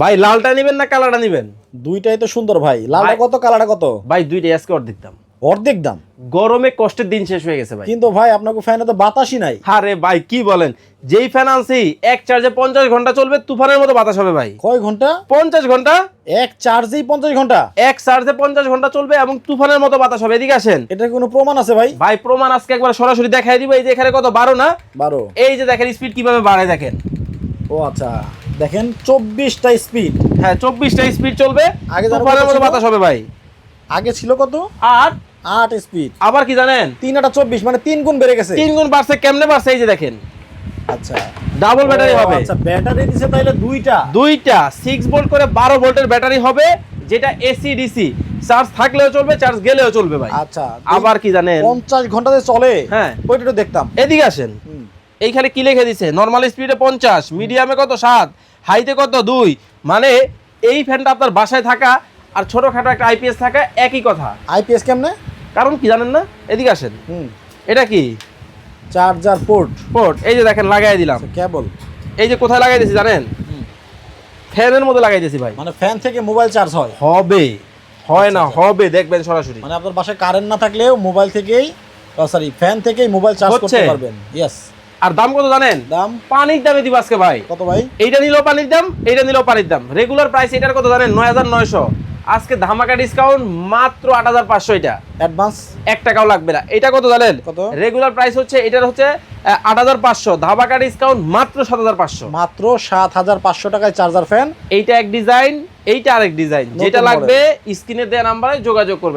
ভাই লালটা নেবেন না কালারটা নেবেন? দুইটাই তো সুন্দর ভাই। লালটা কত, কালারটা কত? ভাই দুইটাই আজকে অর্ধেক দাম। অর্ধেক দাম? গরমে কষ্টের দিন শেষ হয়ে গেছে ভাই। কিন্তু ভাই আপনাকে ফ্যানে তো বাতাসই নাই। আরে ভাই কি বলেন, যেই ফ্যান আনছি এক চার্জে 50 ঘন্টা চলবে, তুফানের মতো বাতাস হবে ভাই। কয় ঘন্টা? 50 ঘন্টা। এক চার্জেই 50 ঘন্টা? এক চার্জে 50 ঘন্টা চলবে এবং তুফানের মতো বাতাস হবে। এদিকে আসেন। এটার কোনো প্রমাণ আছে ভাই? ভাই প্রমাণ আজকে একবার সরাসরি দেখাই দিব। এই যে এখানে কত 12 না 12। এই যে দেখেন স্পিড কিভাবে বাড়ায় দেখেন। ও আচ্ছা, দেখেন 24টা স্পিড। হ্যাঁ 24টা স্পিড চলবে, আগে তুফানের মতো বাতাস হবে ভাই। আগে ছিল কত? আর 8 স্পিড। আবার কি জানেন, 3 আর 24 মানে 3 গুণ বেড়ে গেছে। 3 গুণ বাড়ছে। কেমনে বাড়ছে এই যে দেখেন। আচ্ছা, ডাবল ব্যাটারি হবে। আচ্ছা, ব্যাটারি দিছে তাইলে দুইটা 6 ভোল্ট করে 12 ভোল্টের ব্যাটারি হবে, যেটা এসি ডিসি চার্জ থাকলেও চলবে, চার্জ গেলেও চলবে ভাই। আচ্ছা, আবার কি জানেন, 50 ঘন্টাতে চলে। হ্যাঁ ওইটা একটু দেখতাম। এদিকে আসেন। এইখানে কি লিখে দিছে, নরমাল স্পিডে 50, মিডিয়ামে কত 7, হাইতে কত 2। মানে এই ফ্যানটা আপনার বাসায় থাকা আর ছোটখাটো একটা আইপিএস থাকা একই কথা। আইপিএস কেমনে? কারণ কি জানেন না, এদিকে আসেন। এটা কি চার্জার পোর্ট। পোর্ট, এই যে দেখেন লাগাই দিলাম। কেবল এই যে কোথায় লাগাই দিয়েছি জানেন, ফ্যানের মধ্যে লাগাই দিয়েছি ভাই। মানে ফ্যান থেকে মোবাইল চার্জ হয়? হবে, হয় না হবে, দেখবেন সরাসরি। মানে আপনার বাসায় কারেন্ট না থাকলেও মোবাইল থেকেই, সরি ফ্যান থেকেই মোবাইল চার্জ করতে পারবেন। ইয়েস। আর দাম কত জানেন? দাম পানির দামে দিব আজকে ভাই। কত ভাই? এইটা নিলেও পানির দাম, এইটা নিলেও পানির দাম। রেগুলার প্রাইস এটার কত জানেন? 9900। আজকে ধামাকা ডিসকাউন্ট মাত্র 8500। এটা অ্যাডভান্স 1 টাকাও লাগবে না। এটা কত জানেন? কত? রেগুলার প্রাইস হচ্ছে এটার হচ্ছে 8500, ধামাকা ডিসকাউন্ট মাত্র 7500। মাত্র 7500 টাকায় চার্জার ফ্যান। এইটা এক ডিজাইন, এইটা আরেক ডিজাইন। যেটা লাগবে স্ক্রিনে দেওয়া নাম্বারে যোগাযোগ করবেন।